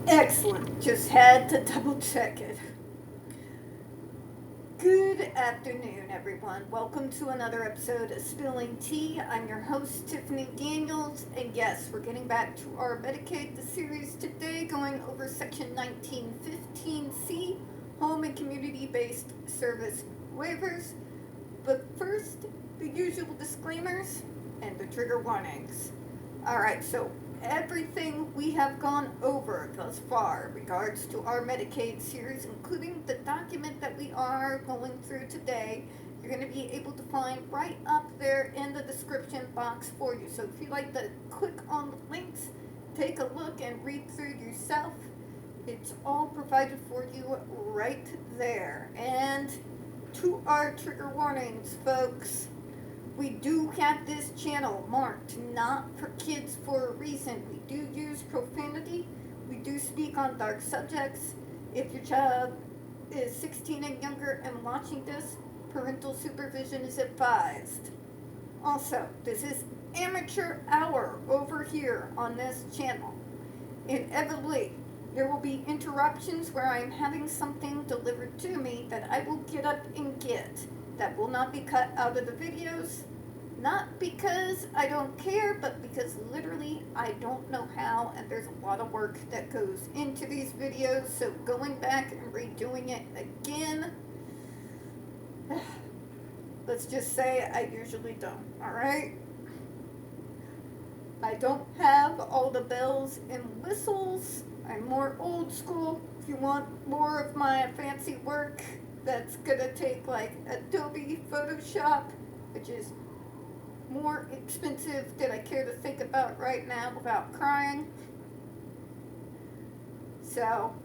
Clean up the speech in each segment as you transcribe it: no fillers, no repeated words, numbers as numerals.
Excellent. Just had to double check it. Good afternoon, everyone. Welcome to another episode of Spilling Tea. I'm your host, Tiffany Daniels, and yes, we're getting back to our Medicaid, the series today, going over Section 1915C, Home and Community-Based Service Waivers. But first, the usual disclaimers and the trigger warnings. Alright, so everything we have gone over thus far in regards to our Medicaid series, including the document that we are going through today, you're going to be able to find right up there in the description box for you. So if you'd like to click on the links, take a look and read through yourself, it's all provided for you right there. And to our trigger warnings, folks, we do have this channel marked not for kids for a reason. We do use profanity. We do speak on dark subjects. If your child is 16 and younger and watching this, parental supervision is advised. Also, this is amateur hour over here on this channel. Inevitably, there will be interruptions where I am having something delivered to me that I will get up and get. That will not be cut out of the videos, not because I don't care, but because literally I don't know how, and there's a lot of work that goes into these videos, so going back and redoing it again, let's just say I usually don't, alright? I don't have all the bells and whistles. I'm more old school. If you want more of my fancy work, that's gonna take like Adobe Photoshop, which is more expensive than I care to think about right now without crying. So,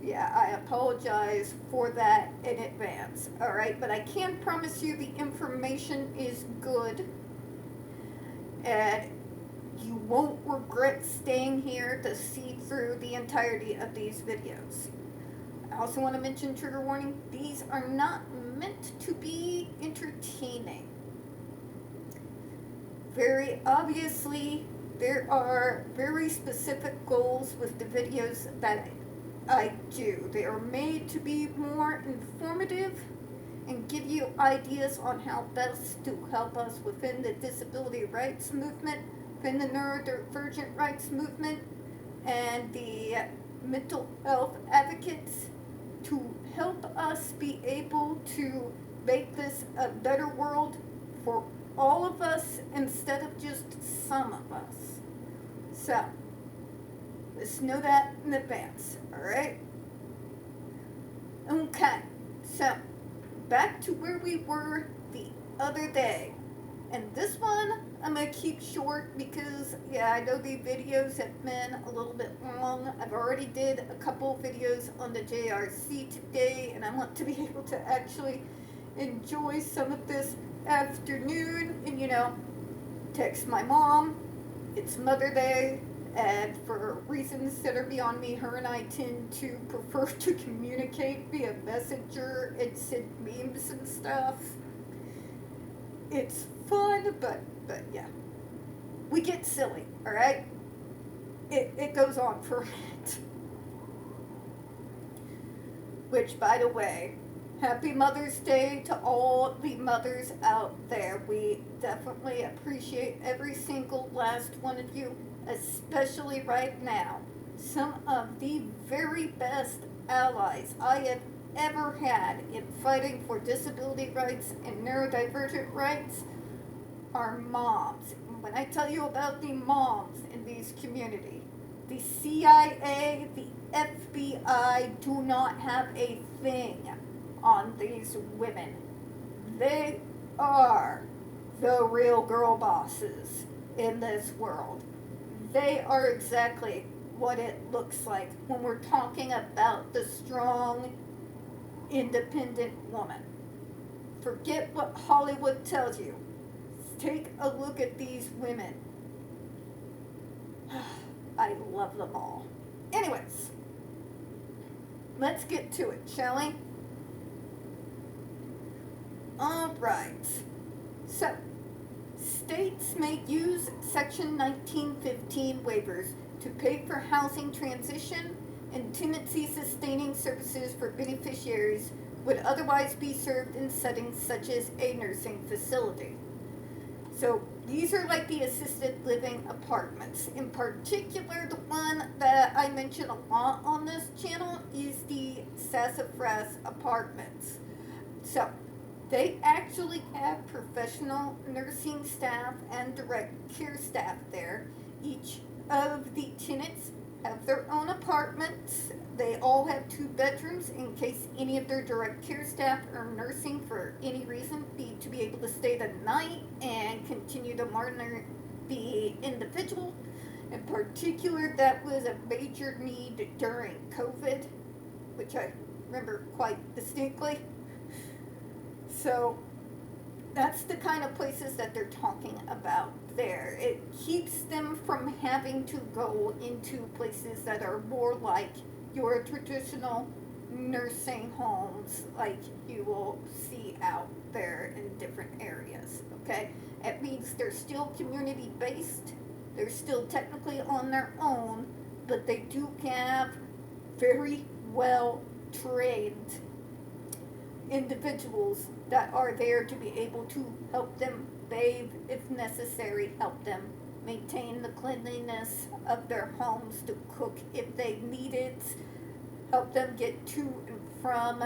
yeah, I apologize for that in advance, alright? But I can promise you the information is good, and you won't regret staying here to see through the entirety of these videos. I also want to mention, trigger warning, these are not meant to be entertaining. Very obviously, there are very specific goals with the videos that I do. They are made to be more informative and give you ideas on how best to help us within the disability rights movement, within the neurodivergent rights movement, and the mental health advocates, to help us be able to make this a better world for all of us instead of just some of us. So, let's know that in advance, alright? Okay, so back to where we were the other day. And this one I'm going to keep short because, yeah, I know the videos have been a little bit long. I've already did a couple videos on the JRC today, and I want to be able to actually enjoy some of this afternoon and, you know, text my mom. It's Mother Day, and for reasons that are beyond me, her and I tend to prefer to communicate via Messenger and send memes and stuff. It's fun, but yeah, we get silly, alright? It goes on for a minute. Which, by the way, happy Mother's Day to all the mothers out there. We definitely appreciate every single last one of you, especially right now. Some of the very best allies I have ever had in fighting for disability rights and neurodivergent rights are moms. And when I tell you about the moms in these communities, the CIA, the FBI do not have a thing on these women. They are the real girl bosses in this world. They are exactly what it looks like when we're talking about the strong, independent woman. Forget what Hollywood tells you. Take a look at these women. I love them all. Anyways, let's get to it, shall we? Alright. So, states may use Section 1915 waivers to pay for housing transition and tenancy sustaining services for beneficiaries would otherwise be served in settings such as a nursing facility. So these are like the assisted living apartments. In particular, the one that I mention a lot on this channel is the sassafras apartments. So they actually have professional nursing staff and direct care staff there. Each of the tenants have their own apartments. They all have 2 bedrooms in case any of their direct care staff are nursing for any reason, to be able to stay the night and continue to monitor the individual. In particular, that was a major need during COVID, which I remember quite distinctly. So that's the kind of places that they're talking about there. It keeps them from having to go into places that are more like your traditional nursing homes like you will see out there in different areas, okay? It means they're still community-based, they're still technically on their own, but they do have very well-trained individuals that are there to be able to help them bathe if necessary, help them maintain the cleanliness of their homes, to cook if they need it, help them get to and from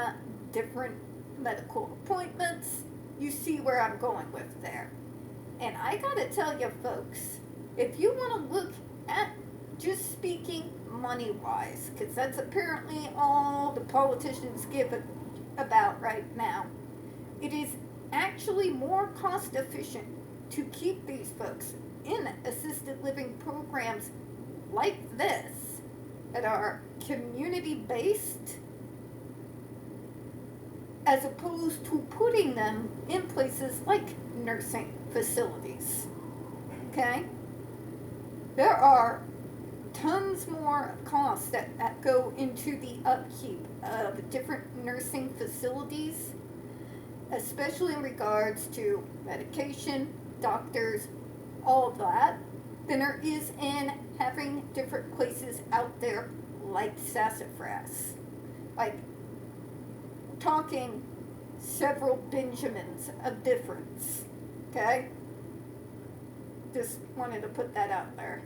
different medical appointments. You see where I'm going with there. And I gotta tell you folks, if you want to look at just speaking money-wise, because that's apparently all the politicians give about right now, it is actually more cost efficient to keep these folks in assisted living programs like this that are community-based, as opposed to putting them in places like nursing facilities. Okay? There are tons more costs that go into the upkeep of different nursing facilities, especially in regards to medication, doctors, all of that, than there is in having different places out there like sassafras. Like, talking several Benjamins of difference, okay? Just wanted to put that out there.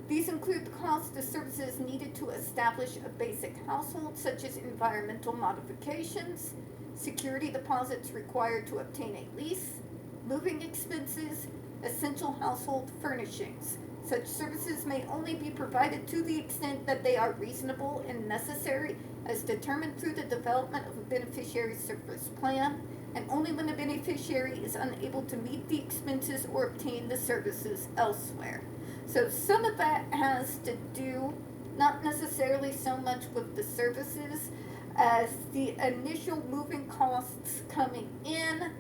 These include the cost of services needed to establish a basic household, such as environmental modifications, security deposits required to obtain a lease, moving expenses, essential household furnishings. Such services may only be provided to the extent that they are reasonable and necessary as determined through the development of a beneficiary service plan, and only when a beneficiary is unable to meet the expenses or obtain the services elsewhere. So some of that has to do not necessarily so much with the services as the initial moving costs coming in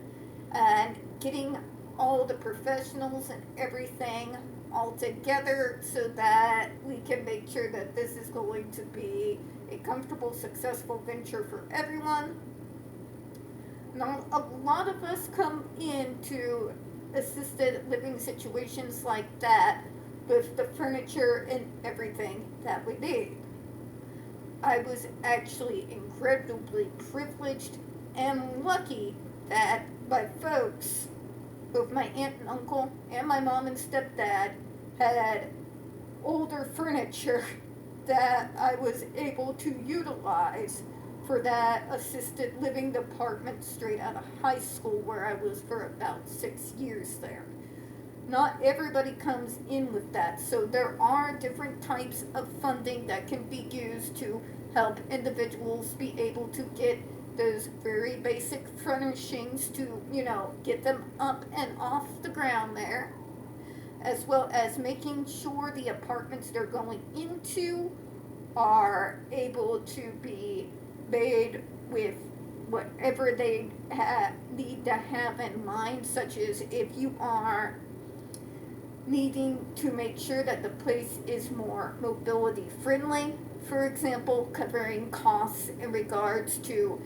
and getting all the professionals and everything all together so that we can make sure that this is going to be a comfortable, successful venture for everyone. Now, a lot of us come into assisted living situations like that with the furniture and everything that we need. I was actually incredibly privileged and lucky that my folks, both my aunt and uncle and my mom and stepdad, had older furniture that I was able to utilize for that assisted living department straight out of high school, where I was for about 6 years there. Not everybody comes in with that, so there are different types of funding that can be used to help individuals be able to get those very basic furnishings to, get them up and off the ground there, as well as making sure the apartments they're going into are able to be made with whatever they need to have in mind, such as if you are needing to make sure that the place is more mobility friendly, for example, covering costs in regards to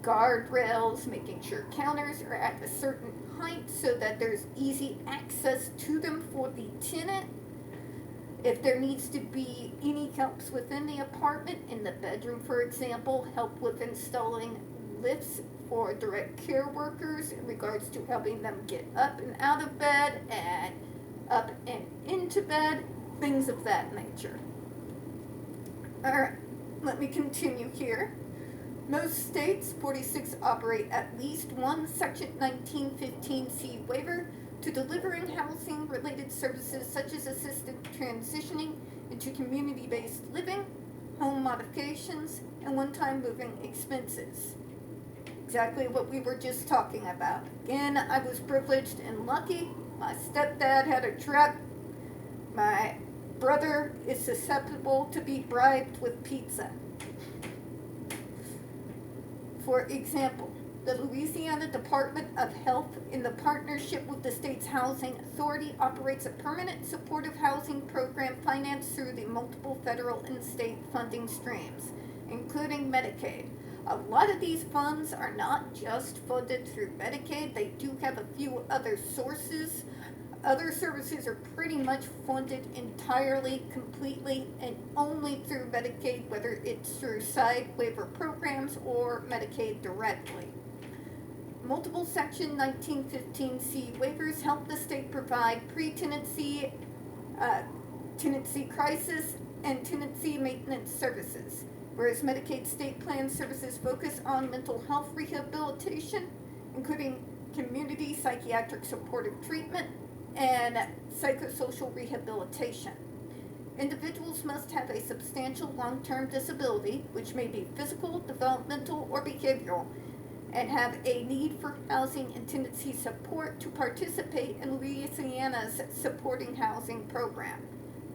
guardrails, making sure counters are at a certain height so that there's easy access to them for the tenant. If there needs to be any helps within the apartment, in the bedroom for example, help with installing lifts for direct care workers in regards to helping them get up and out of bed and up and into bed, things of that nature. Alright, let me continue here. Most states, 46, operate at least one Section 1915C waiver to delivering housing-related services such as assisted transitioning into community-based living, home modifications, and one-time moving expenses. Exactly what we were just talking about. Again, I was privileged and lucky. My stepdad had a truck. My brother is susceptible to be bribed with pizza. For example, the Louisiana Department of Health, in the partnership with the state's housing authority, operates a permanent supportive housing program financed through the multiple federal and state funding streams, including Medicaid. A lot of these funds are not just funded through Medicaid, they do have a few other sources. Other services are pretty much funded entirely, completely, and only through Medicaid, whether it's through side waiver programs or Medicaid directly. Multiple Section 1915C waivers help the state provide pre-tenancy, tenancy crisis, and tenancy maintenance services, whereas Medicaid state plan services focus on mental health rehabilitation, including community psychiatric supportive treatment, and psychosocial rehabilitation. Individuals must have a substantial long-term disability, which may be physical, developmental, or behavioral, and have a need for housing and tenancy support to participate in Louisiana's supporting housing program.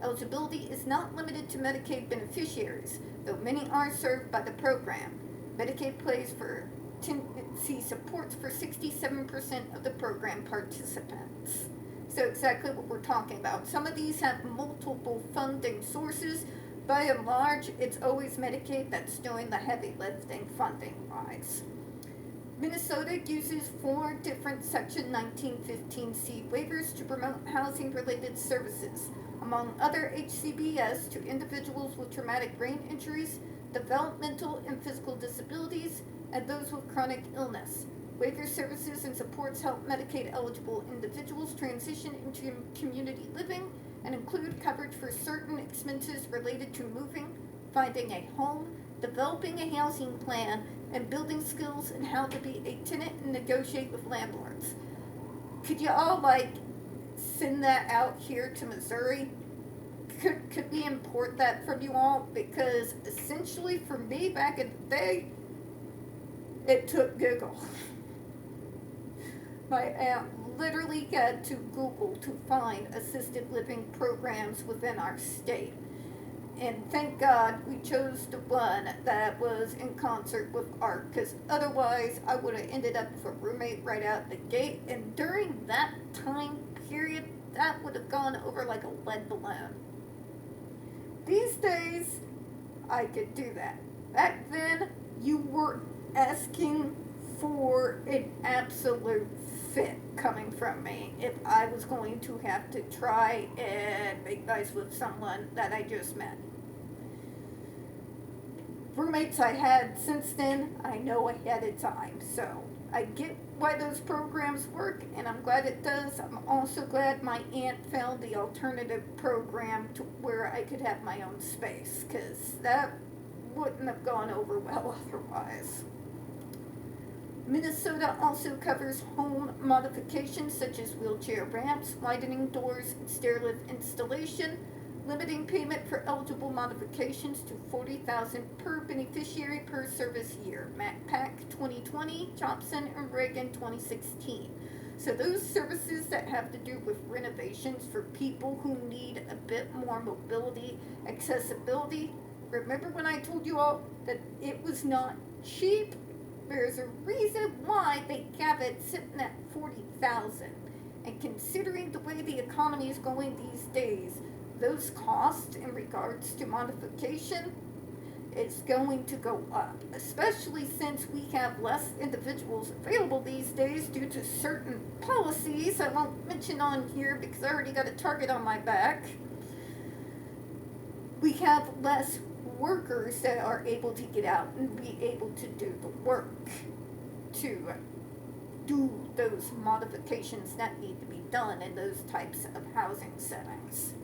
Eligibility is not limited to Medicaid beneficiaries, though many are served by the program. Medicaid pays for tenancy supports for 67% of the program participants. So exactly what we're talking about. Some of these have multiple funding sources. By and large, it's always Medicaid that's doing the heavy lifting funding-wise. Minnesota uses 4 different Section 1915C waivers to promote housing-related services, among other HCBS to individuals with traumatic brain injuries, developmental and physical disabilities, and those with chronic illness. Waiver services and supports help Medicaid-eligible individuals transition into community living and include coverage for certain expenses related to moving, finding a home, developing a housing plan, and building skills in how to be a tenant and negotiate with landlords. Could you all, send that out here to Missouri? Could we import that from you all? Because essentially for me back in the day, it took Google. My aunt literally had to Google to find assisted living programs within our state. And thank God we chose the one that was in concert with art, because otherwise I would have ended up with a roommate right out the gate. And during that time period, that would have gone over like a lead balloon. These days, I could do that. Back then, you were asking for an absolute fit coming from me if I was going to have to try and make nice with someone that I just met. Roommates I had since then, I know ahead of time, so I get why those programs work, and I'm glad it does. I'm also glad my aunt found the alternative program to where I could have my own space, because that wouldn't have gone over well otherwise. Minnesota also covers home modifications such as wheelchair ramps, widening doors, and stair lift installation, limiting payment for eligible modifications to $40,000 per beneficiary per service year. MacPac 2020, Jobson and Reagan 2016. So those services that have to do with renovations for people who need a bit more mobility, accessibility. Remember when I told you all that it was not cheap? There's a reason why they have it sitting at $40,000. And considering the way the economy is going these days, those costs in regards to modification is going to go up, especially since we have less individuals available these days due to certain policies I won't mention on here because I already got a target on my back. we have less workers that are able to get out and be able to do the work to do those modifications that need to be done in those types of housing settings.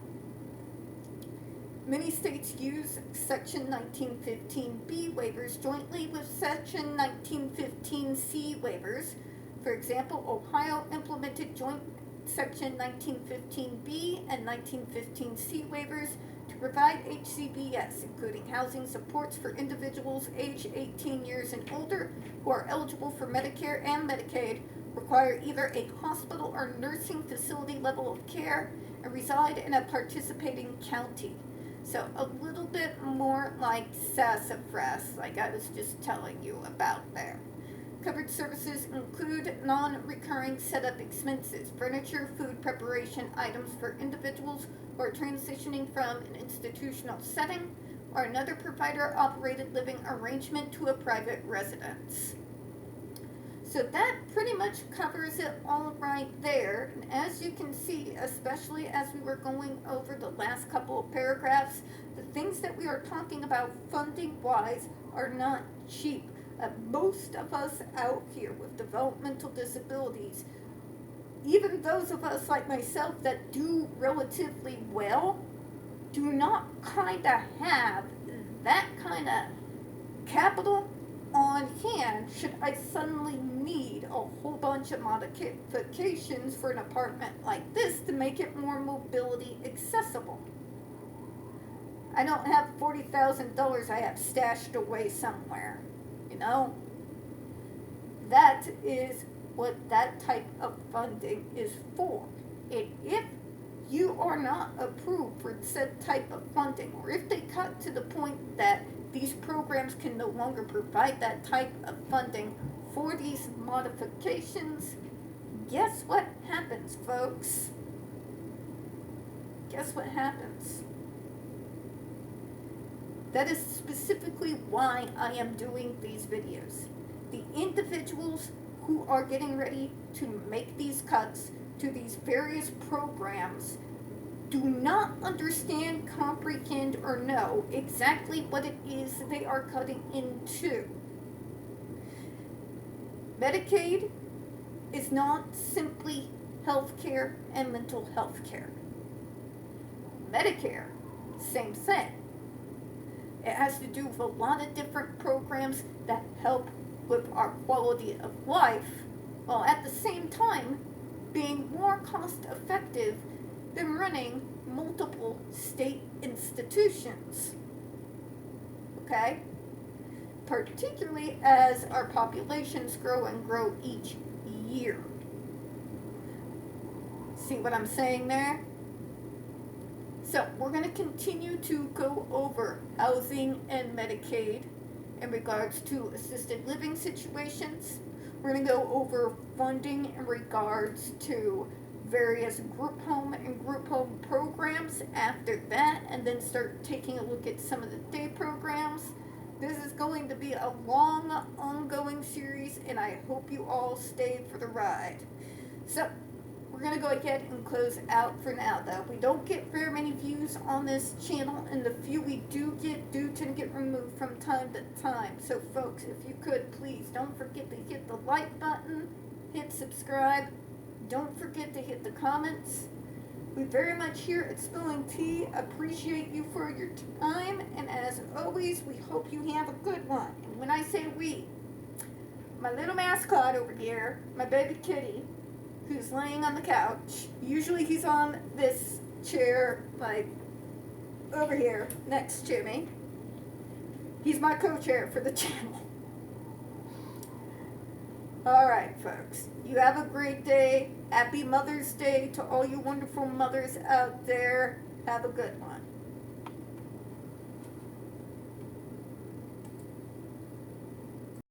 Many states use Section 1915B waivers jointly with Section 1915C waivers. For example, Ohio implemented joint Section 1915B and 1915C waivers to provide HCBS, including housing supports for individuals aged 18 years and older who are eligible for Medicare and Medicaid, require either a hospital or nursing facility level of care, and reside in a participating county. So a little bit more like sassafras, like I was just telling you about there. Covered services include non-recurring setup expenses, furniture, food preparation items for individuals who are transitioning from an institutional setting or another provider-operated living arrangement to a private residence. So that pretty much covers it all right there. And as you can see, especially as we were going over the last couple of paragraphs, the things that we are talking about funding-wise are not cheap. Most of us out here with developmental disabilities, even those of us like myself that do relatively well, do not kind of have that kind of capital on hand should I suddenly need a whole bunch of modifications for an apartment like this to make it more mobility accessible. I don't have $40,000 I have stashed away somewhere, you know? That is what that type of funding is for. And if you are not approved for said type of funding, or if they cut to the point that these programs can no longer provide that type of funding for these modifications, guess what happens, folks? Guess what happens? That is specifically why I am doing these videos. The individuals who are getting ready to make these cuts to these various programs do not understand, comprehend, or know exactly what it is they are cutting into. Medicaid is not simply health care and mental health care. Medicare, same thing. It has to do with a lot of different programs that help with our quality of life, while at the same time being more cost effective than running multiple state institutions. Okay? Particularly as our populations grow and grow each year. See what I'm saying there? So we're going to continue to go over housing and Medicaid in regards to assisted living situations. We're going to go over funding in regards to various group home and group home programs after that, and then start taking a look at some of the day programs. This is going to be a long, ongoing series, and I hope you all stay for the ride. So, we're going to go ahead and close out for now, though. We don't get very many views on this channel, and the few we do tend to get removed from time to time. So, folks, if you could, please don't forget to hit the like button, hit subscribe. Don't forget to hit the comments. We very much here at Spilling Tea appreciate you for your time, and as always, we hope you have a good one. And when I say we, my little mascot over here, my baby kitty, who's laying on the couch. Usually he's on this chair, like over here, next to me. He's my co-chair for the channel. Alright, folks. You have a great day. Happy Mother's Day to all you wonderful mothers out there. Have a good one.